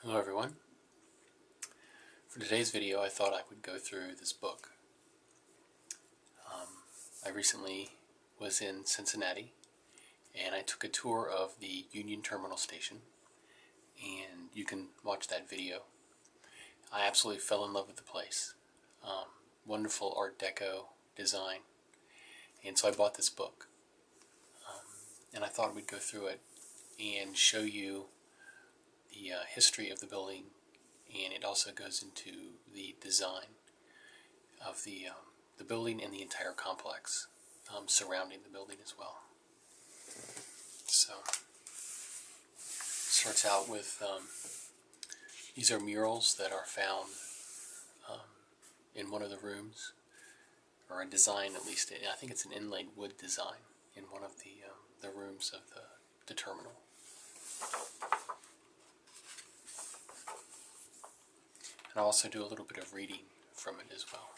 Hello everyone. For today's video I thought I would go through this book. I recently was in Cincinnati and I took a tour of the Union Terminal Station, and you can watch that video. I absolutely fell in love with the place. Wonderful Art Deco design, and so I bought this book, and I thought we'd go through it and show you the history of the building, and it also goes into the design of the building and the entire complex surrounding the building as well. So, starts out with these are murals that are found in one of the rooms, or a design at least. I think it's an inlaid wood design in one of the rooms of the terminal. And I'll also do a little bit of reading from it as well.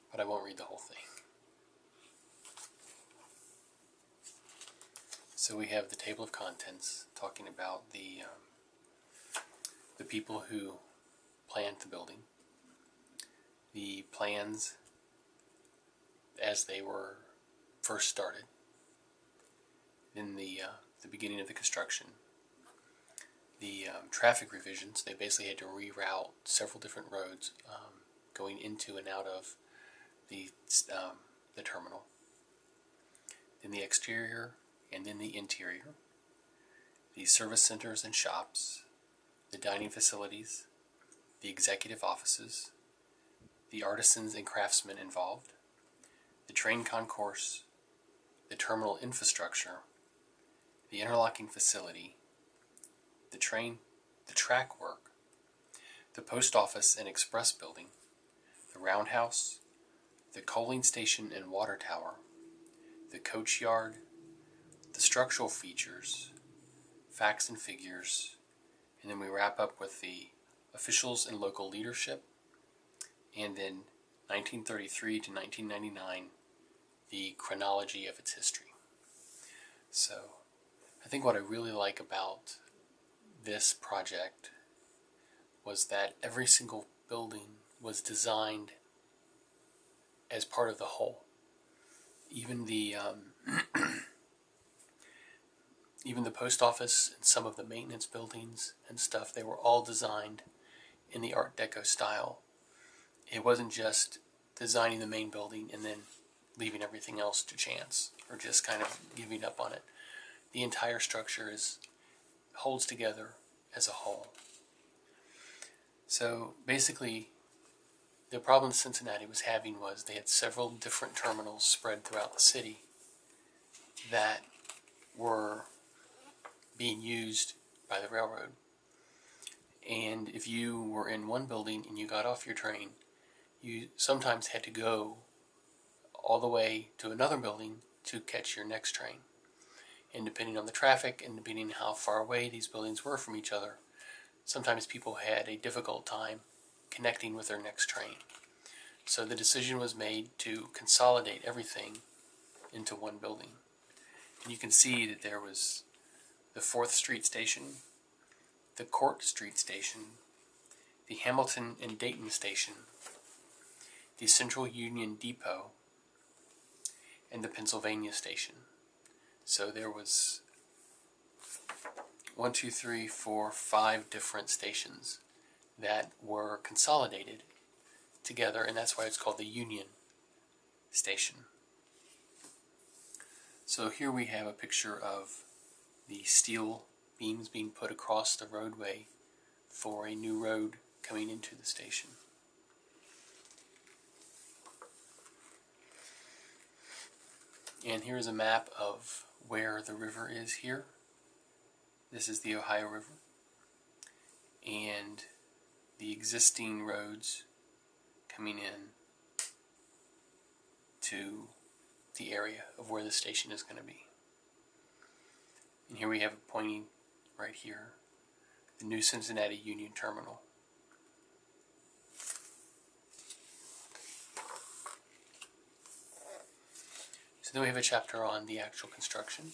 But I won't read the whole thing. So we have the table of contents talking about the people who planned the building, the plans as they were first started in the beginning of the construction, the traffic revisions. They basically had to reroute several different roads going into and out of the terminal. Then the exterior and then the interior, the service centers and shops, the dining facilities, the executive offices, the artisans and craftsmen involved, the train concourse, the terminal infrastructure, the interlocking facility, the track work, the post office and express building, the roundhouse, the coaling station and water tower, the coach yard, the structural features, facts and figures, and then we wrap up with the officials and local leadership, and then 1933 to 1999, the chronology of its history. So I think what I really like about this project was that every single building was designed as part of the whole. Even the even the post office and some of the maintenance buildings and stuff, they were all designed in the Art Deco style. It wasn't just designing the main building and then leaving everything else to chance or just kind of giving up on it. The entire structure holds together as a whole. So basically, the problem Cincinnati was having was they had several different terminals spread throughout the city that were being used by the railroad. And if you were in one building and you got off your train, you sometimes had to go all the way to another building to catch your next train. And depending on the traffic and depending on how far away these buildings were from each other, sometimes people had a difficult time connecting with their next train. So the decision was made to consolidate everything into one building. And you can see that there was the 4th Street Station, the Court Street Station, the Hamilton and Dayton Station, the Central Union Depot, and the Pennsylvania Station. So there was 5 different stations that were consolidated together, and that's why it's called the Union Station. So here we have a picture of the steel beams being put across the roadway for a new road coming into the station. And here's a map of where the river is here. This is the Ohio River. And the existing roads coming in to the area of where the station is going to be. And here we have it pointing right here, the new Cincinnati Union Terminal. So then we have a chapter on the actual construction.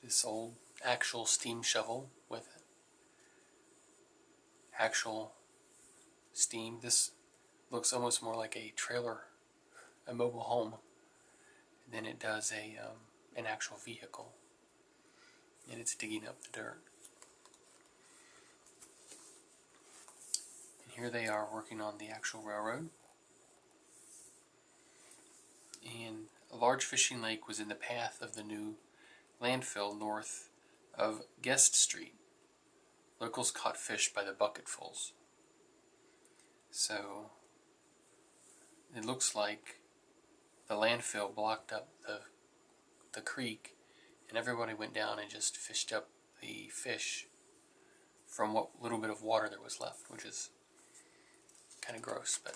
this old actual steam shovel with actual steam. This looks almost more like a trailer, a mobile home, than it does an actual vehicle. And it's digging up the dirt. And here they are working on the actual railroad. And a large fishing lake was in the path of the new landfill north of Guest Street. Locals caught fish by the bucketfuls. So it looks like the landfill blocked up the creek, and everybody went down and just fished up the fish from what little bit of water there was left, which is kind of gross, but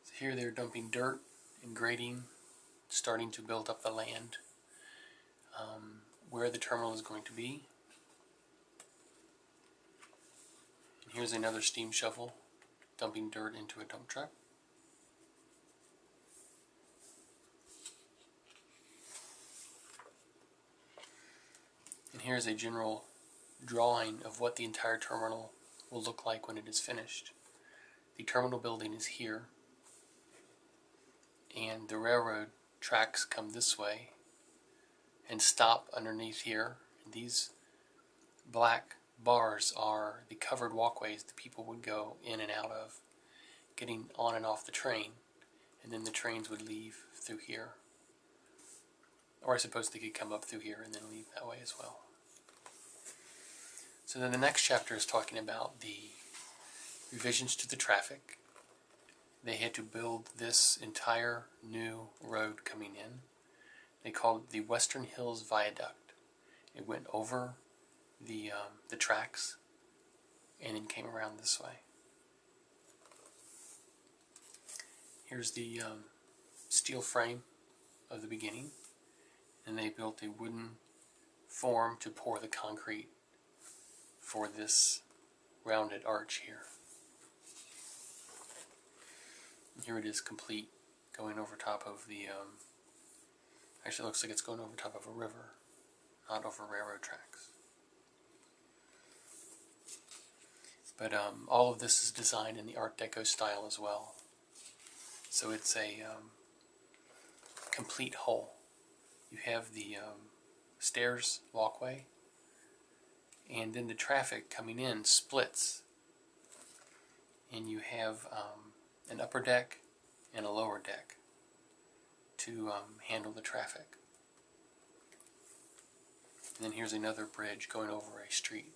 so here they're dumping dirt and grading, starting to build up the land where the terminal is going to be. And here's another steam shovel dumping dirt into a dump truck. And here's a general drawing of what the entire terminal will look like when it is finished. The terminal building is here, and the railroad tracks come this way and stop underneath here. And these black bars are the covered walkways that people would go in and out of, getting on and off the train, and then the trains would leave through here. Or I suppose they could come up through here and then leave that way as well. So then the next chapter is talking about the revisions to the traffic. They had to build this entire new road coming in. They called it the Western Hills Viaduct. It went over the tracks and then came around this way. Here's the steel frame of the beginning, and they built a wooden form to pour the concrete for this rounded arch here. And here it is complete, going over top of the actually looks like it's going over top of a river, not over railroad tracks. But all of this is designed in the Art Deco style as well. So it's a complete whole. You have the stairs walkway, and then the traffic coming in splits. And you have an upper deck and a lower deck to handle the traffic. And then here's another bridge going over a street.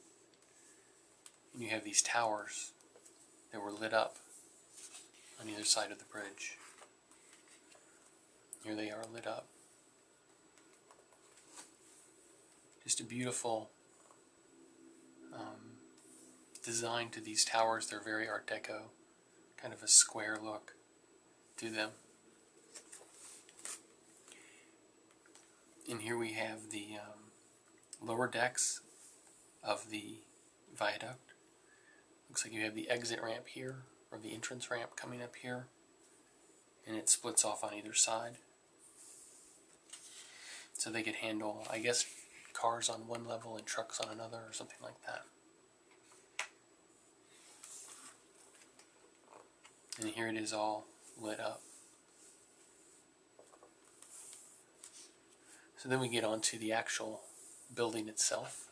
And you have these towers that were lit up on either side of the bridge. Here they are lit up. Just a beautiful design to these towers. They're very Art Deco, kind of a square look to them. And here we have the lower decks of the viaduct. Looks like you have the exit ramp here, or the entrance ramp coming up here, and it splits off on either side. So they could handle, I guess, cars on one level and trucks on another, or something like that. And here it is all lit up. So then we get on to the actual building itself.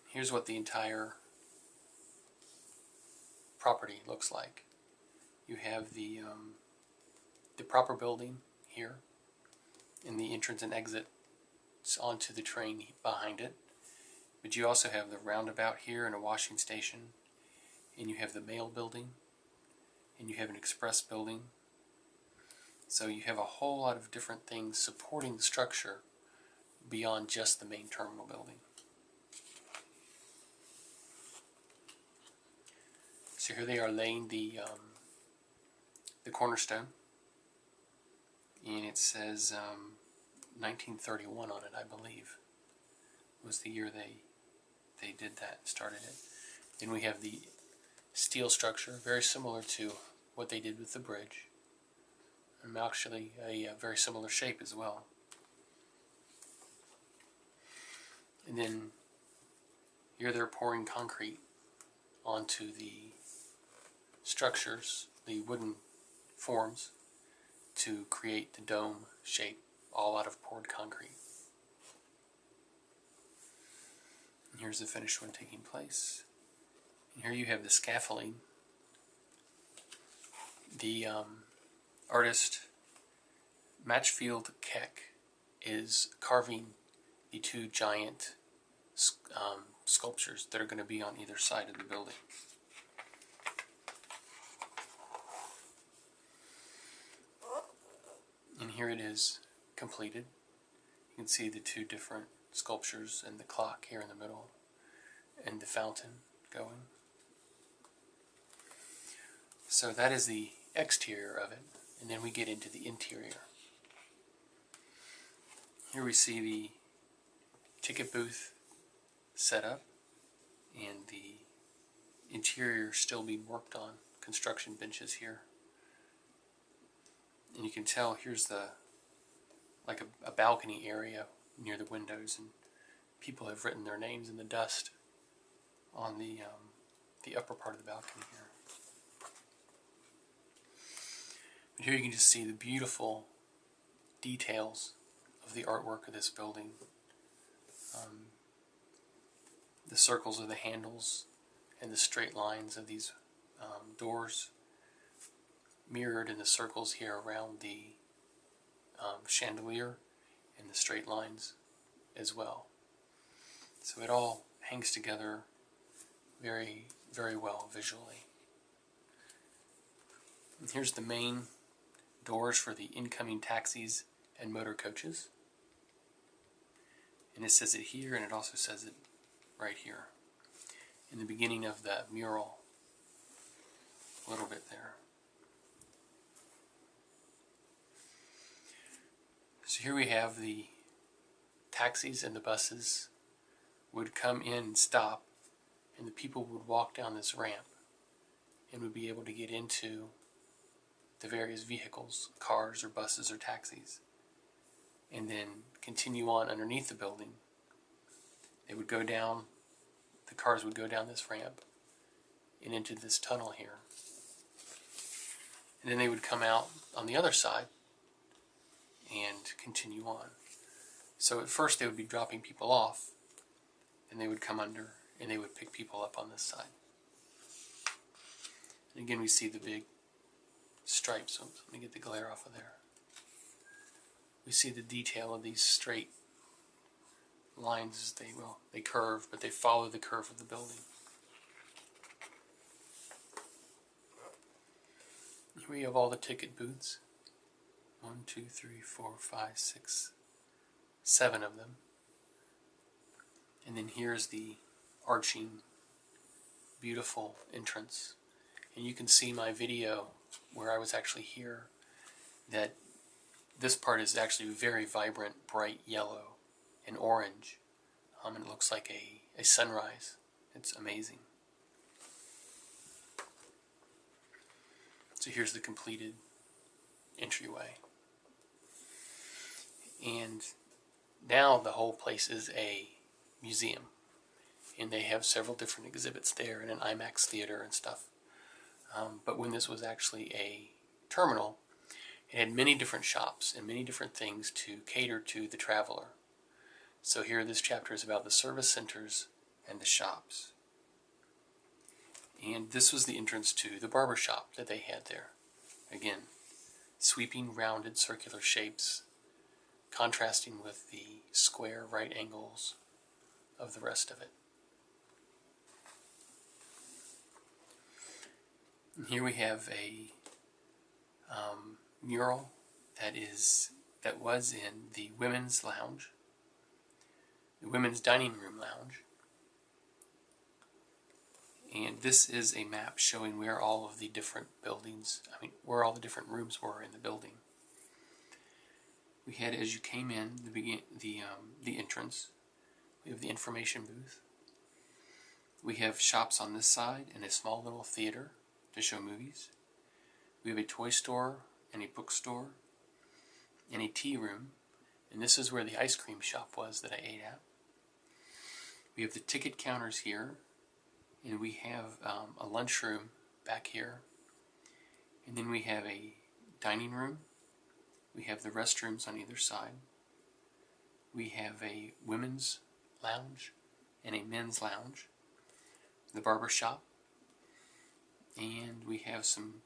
Here's what the entire property looks like. You have the proper building here, and the entrance and exit onto the train behind it. But you also have the roundabout here and a washing station, and you have the mail building, and you have an express building. So you have a whole lot of different things supporting the structure beyond just the main terminal building. So here they are laying the cornerstone, and it says 1931 on it, I believe. was the year they did that, started it. Then we have the steel structure, very similar to what they did with the bridge, and actually a very similar shape as well. And then here they're pouring concrete onto the structures, the wooden forms, to create the dome shape, all out of poured concrete. And here's the finished one taking place. And here you have the scaffolding. The artist Matchfield Keck is carving the two giant sculptures that are going to be on either side of the building. And here it is completed. You can see the two different sculptures and the clock here in the middle and the fountain going. So that is the exterior of it, and then we get into the interior. Here we see the ticket booth set up and the interior still being worked on, construction benches here. And you can tell here's like a balcony area near the windows, and people have written their names in the dust on the upper part of the balcony here. But here you can just see the beautiful details of the artwork of this building. The circles of the handles and the straight lines of these doors mirrored in the circles here around the chandelier and the straight lines as well. So it all hangs together very, very well visually. And here's the main doors for the incoming taxis and motor coaches. And it says it here, and it also says it right here in the beginning of the mural, a little bit there. So here we have the taxis and the buses would come in and stop, and the people would walk down this ramp and would be able to get into the various vehicles, cars or buses or taxis, and then continue on underneath the building. They would go down, the cars would go down this ramp and into this tunnel here. And then they would come out on the other side and continue on. So at first they would be dropping people off, and they would come under and they would pick people up on this side. And again we see the big stripes. Oops, let me get the glare off of there. We see the detail of these straight lines as they curve, but they follow the curve of the building. Here we have all the ticket booths. 1, 2, 3, 4, 5, 6, 7 of them. And then here's the arching, beautiful entrance. And you can see my video where I was actually here that this part is actually very vibrant, bright yellow and orange. And it looks like a sunrise. It's amazing. So here's the completed entryway. And now the whole place is a museum. And they have several different exhibits there and an IMAX theater and stuff. But when this was actually a terminal, it had many different shops and many different things to cater to the traveler. So here this chapter is about the service centers and the shops. And this was the entrance to the barber shop that they had there. Again, sweeping rounded circular shapes, contrasting with the square right angles of the rest of it. And here we have a mural that was in the women's lounge, the women's dining room lounge. And this is a map showing where all of the different buildings, where all the different rooms were in the building. We had, as you came in, the entrance, We have the information booth. We have shops on this side and a small little theater to show movies. We have a toy store and a bookstore and a tea room. And this is where the ice cream shop was that I ate at. We have the ticket counters here. And we have a lunchroom back here. And then we have a dining room. We have the restrooms on either side. We have a women's lounge and a men's lounge. The barber shop. And we have some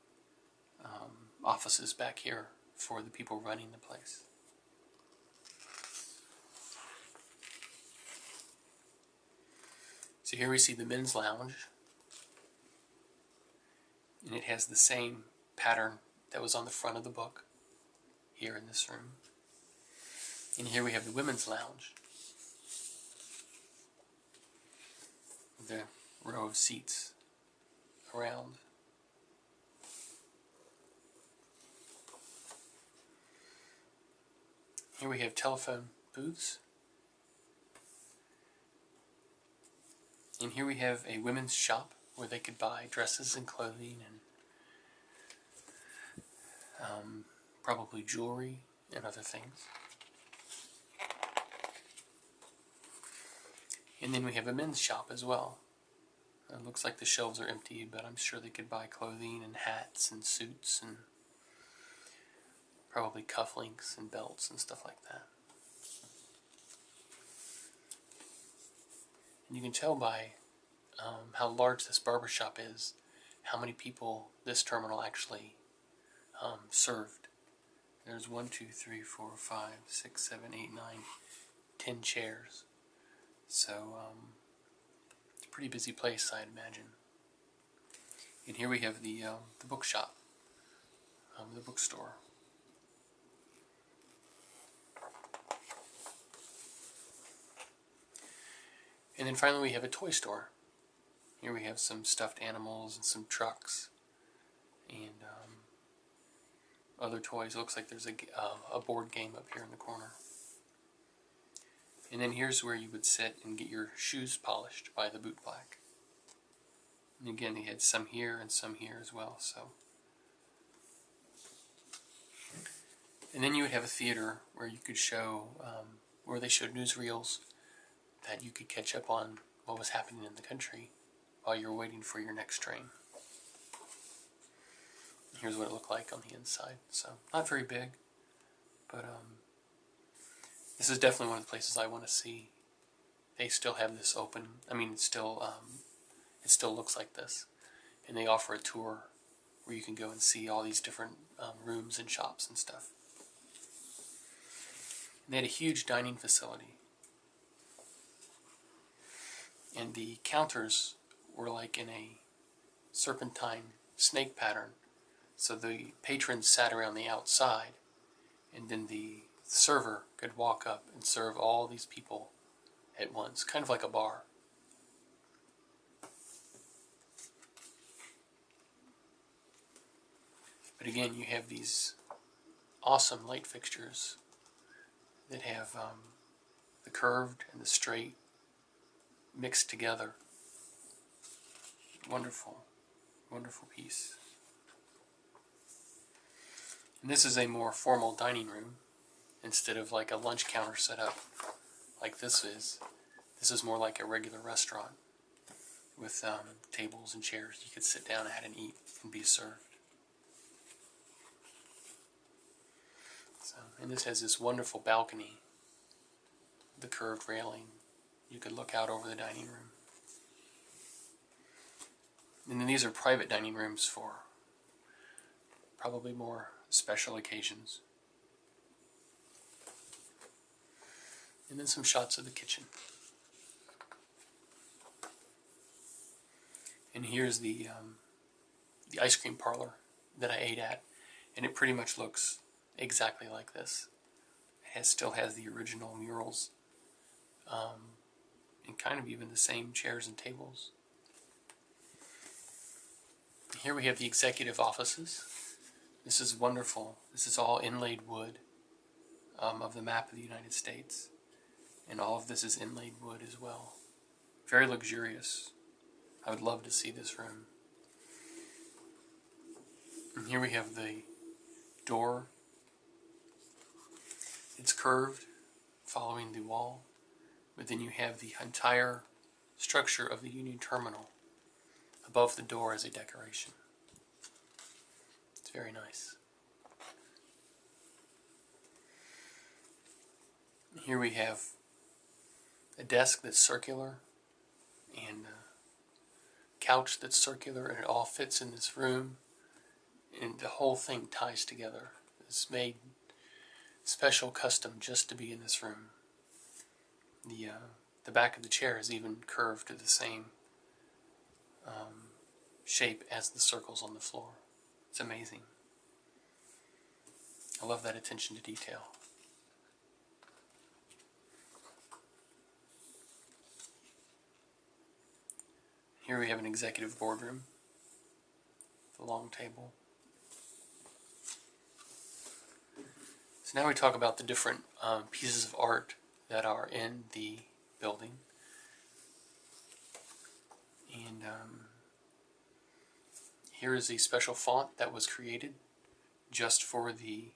offices back here for the people running the place. So here we see the men's lounge, and it has the same pattern that was on the front of the book here in this room. And here we have the women's lounge, the row of seats around. Here we have telephone booths. And here we have a women's shop where they could buy dresses and clothing and probably jewelry and other things. And then we have a men's shop as well. It looks like the shelves are empty, but I'm sure they could buy clothing and hats and suits and probably cufflinks and belts and stuff like that. And you can tell by how large this barbershop is, how many people this terminal actually served. There's 1, 2, 3, 4, 5, 6, 7, 8, 9, 10 chairs. So it's a pretty busy place, I'd imagine. And here we have the bookshop, the bookstore. And then finally we have a toy store. Here we have some stuffed animals and some trucks and other toys. It looks like there's a board game up here in the corner. And then here's where you would sit and get your shoes polished by the boot black. And again, they had some here and some here as well. And then you would have a theater where you could show, where they showed newsreels that you could catch up on what was happening in the country while you're waiting for your next train. Here's what it looked like on the inside. So not very big, but this is definitely one of the places I want to see. They still have this open. I mean, it still looks like this, and they offer a tour where you can go and see all these different rooms and shops and stuff. And they had a huge dining facility. And the counters were like in a serpentine snake pattern. So the patrons sat around the outside, and then the server could walk up and serve all these people at once, kind of like a bar. But again, you have these awesome light fixtures that have the curved and the straight mixed together. Wonderful, wonderful piece. And this is a more formal dining room instead of like a lunch counter set up like this is. This is more like a regular restaurant with tables and chairs you could sit down at and eat and be served. And this has this wonderful balcony, the curved railing. You could look out over the dining room. And then these are private dining rooms for probably more special occasions. And then some shots of the kitchen. And here's the ice cream parlor that I ate at, and it pretty much looks exactly like this. It still has the original murals, and kind of even the same chairs and tables. Here we have the executive offices. This is wonderful. This is all inlaid wood of the map of the United States. And all of this is inlaid wood as well. Very luxurious. I would love to see this room. And here we have the door. It's curved, following the wall. But then you have the entire structure of the Union Terminal above the door as a decoration. It's very nice. Here we have a desk that's circular and a couch that's circular, and it all fits in this room, and the whole thing ties together. It's made special, custom, just to be in this room. The back of the chair is even curved to the same shape as the circles on the floor. It's amazing. I love that attention to detail. Here we have an executive boardroom, the long table. So now we talk about the different pieces of art that are in the building. And here is a special font that was created just for the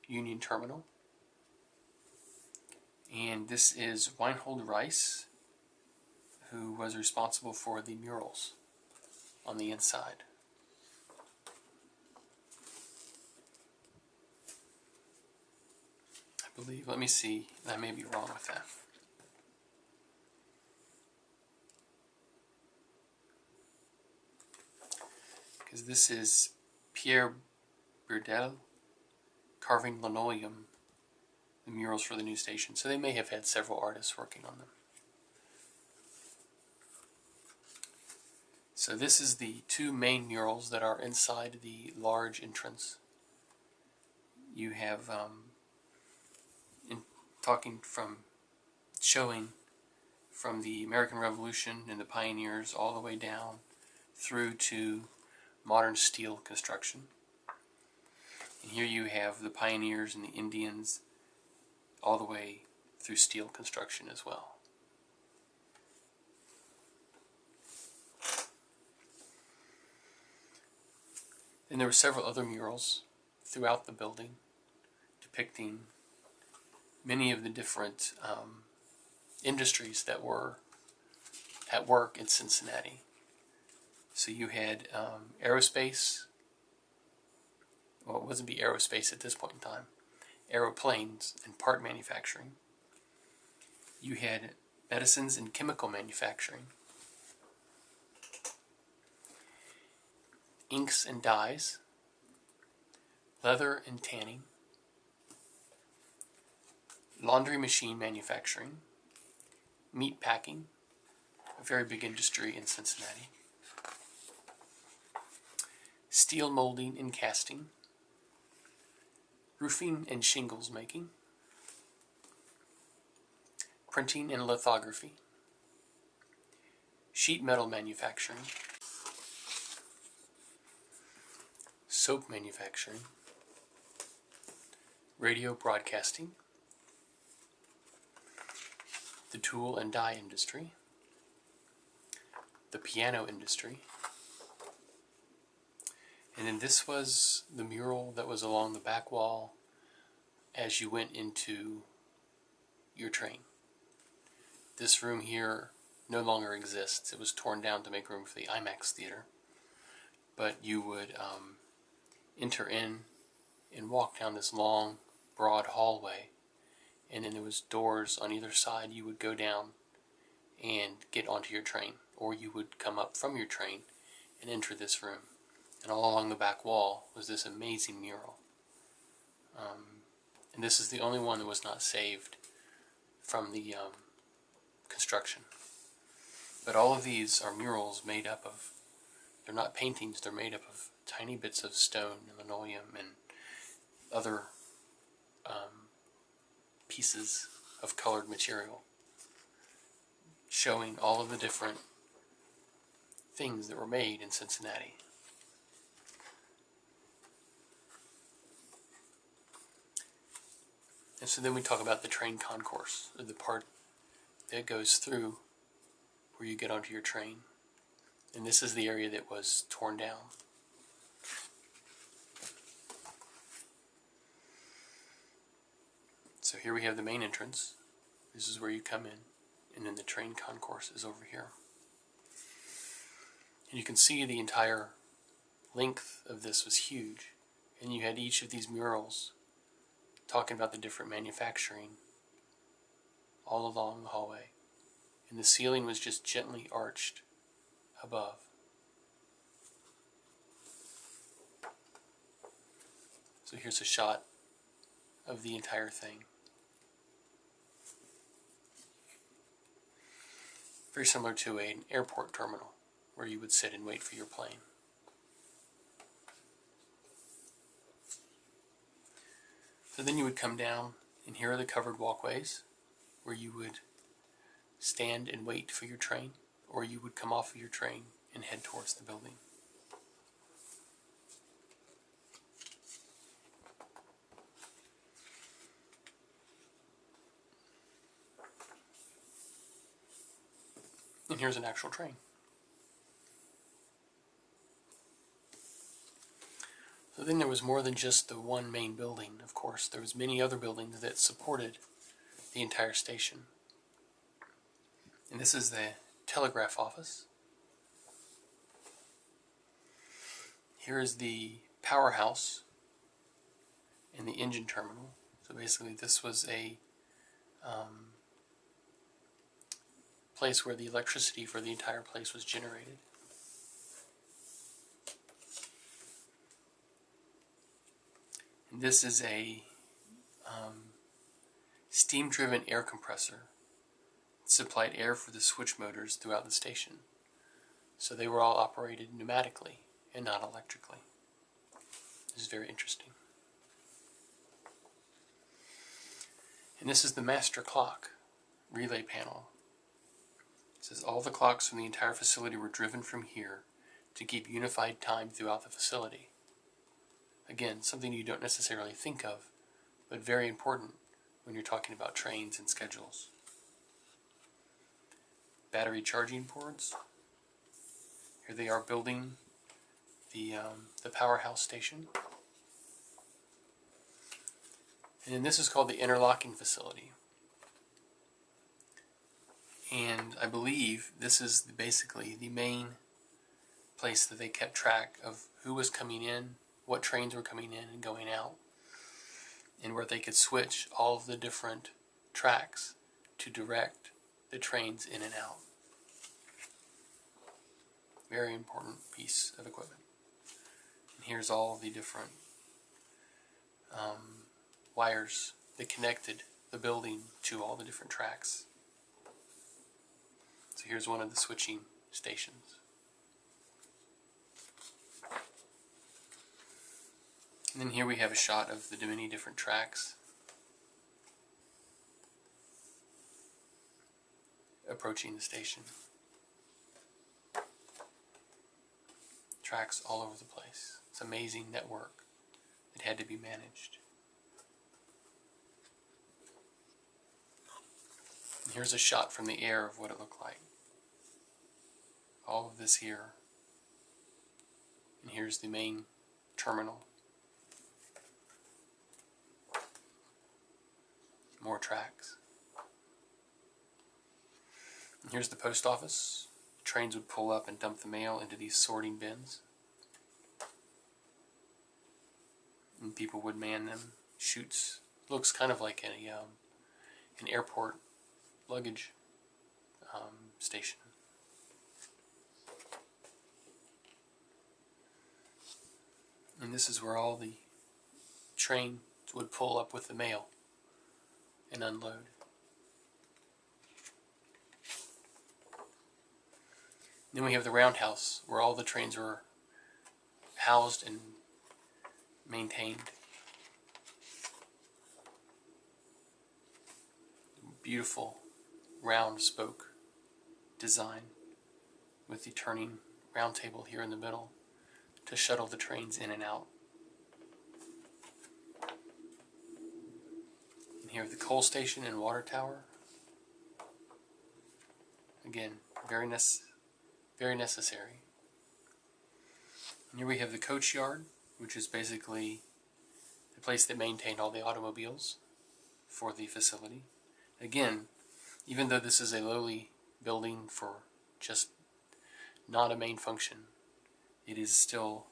Union Terminal. And this is Weinhold Rice, who was responsible for the murals on the inside. I believe, let me see, I may be wrong with that. Because this is Pierre Burdel carving linoleum, the murals for the new station. So they may have had several artists working on them. So this is the two main murals that are inside the large entrance. You have showing from the American Revolution and the pioneers all the way down through to modern steel construction. And here you have the pioneers and the Indians all the way through steel construction as well. And there were several other murals throughout the building depicting many of the different industries that were at work in Cincinnati. So you had aerospace, well, it wasn't be aerospace at this point in time, aeroplanes and part manufacturing. You had medicines and chemical manufacturing, inks and dyes, leather and tanning, laundry machine manufacturing, meat packing, a very big industry in Cincinnati, steel molding and casting, roofing and shingles making, printing and lithography, sheet metal manufacturing, soap manufacturing, radio broadcasting, the tool and die industry, the piano industry, and then this was the mural that was along the back wall as you went into your train. This room here no longer exists. It was torn down to make room for the IMAX theater. But you would enter in and walk down this long, broad hallway, and then there was doors on either side. You would go down and get onto your train, or you would come up from your train and enter this room. And all along the back wall was this amazing mural. And this is the only one that was not saved from the construction. But all of these are murals made up of, they're not paintings, they're made up of tiny bits of stone and linoleum and other pieces of colored material, showing all of the different things that were made in Cincinnati. And so then we talk about the train concourse, or the part that goes through where you get onto your train. And this is the area that was torn down. So here we have the main entrance. This is where you come in. And then the train concourse is over here. And you can see the entire length of this was huge. And you had each of these murals talking about the different manufacturing all along the hallway. And the ceiling was just gently arched above. So here's a shot of the entire thing. Very similar to an airport terminal where you would sit and wait for your plane. So then you would come down, and here are the covered walkways where you would stand and wait for your train, or you would come off of your train and head towards the building. And here's an actual train. So then there was more than just the one main building, of course. There was many other buildings that supported the entire station. And this is the telegraph office. Here is the powerhouse and the engine terminal. So basically this was a place where the electricity for the entire place was generated. And this is a steam-driven air compressor. It supplied air for the switch motors throughout the station. So they were all operated pneumatically and not electrically. This is very interesting. And this is the master clock relay panel. It says all the clocks from the entire facility were driven from here to keep unified time throughout the facility. Again, something you don't necessarily think of, but very important when you're talking about trains and schedules. Battery charging ports. Here they are building the powerhouse station. And then this is called the interlocking facility. And I believe this is basically the main place that they kept track of who was coming in, what trains were coming in and going out, and where they could switch all of the different tracks to direct the trains in and out. Very important piece of equipment. And here's all the different wires that connected the building to all the different tracks. So here's one of the switching stations. And then here we have a shot of the many different tracks approaching the station. Tracks all over the place. It's an amazing network that had to be managed. And here's a shot from the air of what it looked like. All of this here. And here's the main terminal. More tracks. And here's the post office. Trains would pull up and dump the mail into these sorting bins. And people would man them. Chutes. Looks kind of like an airport luggage station. And this is where all the trains would pull up with the mail and unload. Then we have the roundhouse, where all the trains were housed and maintained. Beautiful round spoke design with the turning round table here in the middle to shuttle the trains in and out. And here the coal station and water tower. Again, very necessary. And here we have the coach yard, which is basically the place that maintained all the automobiles for the facility. Again, even though this is a lowly building for just not a main function, it is still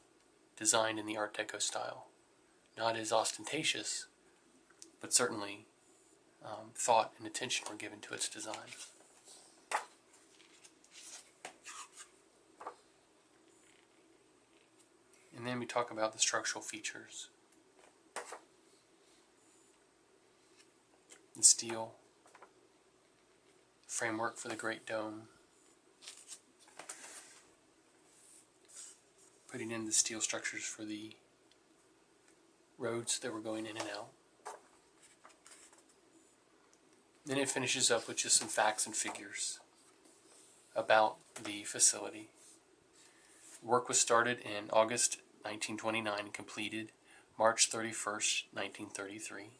designed in the Art Deco style. Not as ostentatious, but certainly thought and attention were given to its design. And then we talk about the structural features. The steel framework for the Great Dome. Putting in the steel structures for the roads that were going in and out. Then it finishes up with just some facts and figures about the facility. Work was started in August 1929 and completed March 31st, 1933.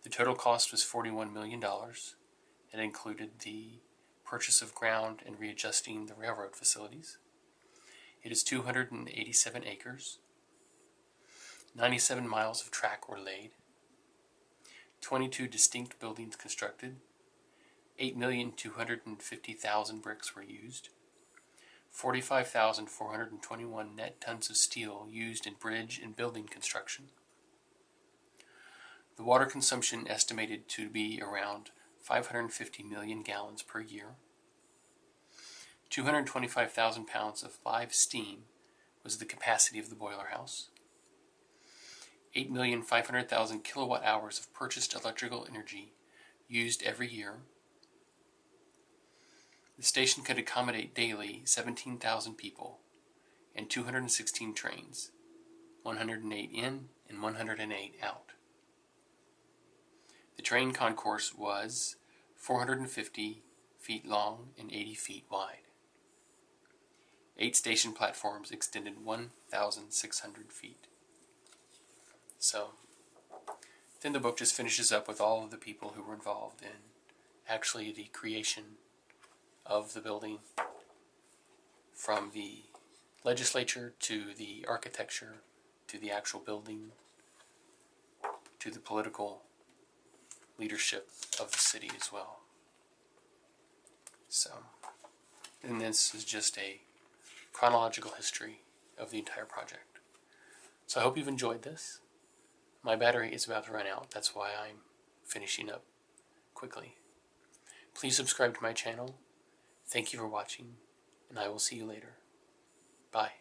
The total cost was $41 million. It included the purchase of ground and readjusting the railroad facilities. It is 287 acres. 97 miles of track were laid. 22 distinct buildings constructed. 8,250,000 bricks were used. 45,421 net tons of steel used in bridge and building construction. The water consumption estimated to be around 550 million gallons per year. 225,000 pounds of live steam was the capacity of the boiler house. 8,500,000 kilowatt hours of purchased electrical energy used every year. The station could accommodate daily 17,000 people and 216 trains, 108 in and 108 out. The train concourse was 450 feet long and 80 feet wide. 8 station platforms extended 1,600 feet. So, then the book just finishes up with all of the people who were involved in actually the creation of the building, from the legislature to the architecture to the actual building to the political leadership of the city as well. So, and this is just a chronological history of the entire project. So I hope you've enjoyed this. My battery is about to run out, that's why I'm finishing up quickly. Please subscribe to my channel. Thank you for watching, and I will see you later. Bye.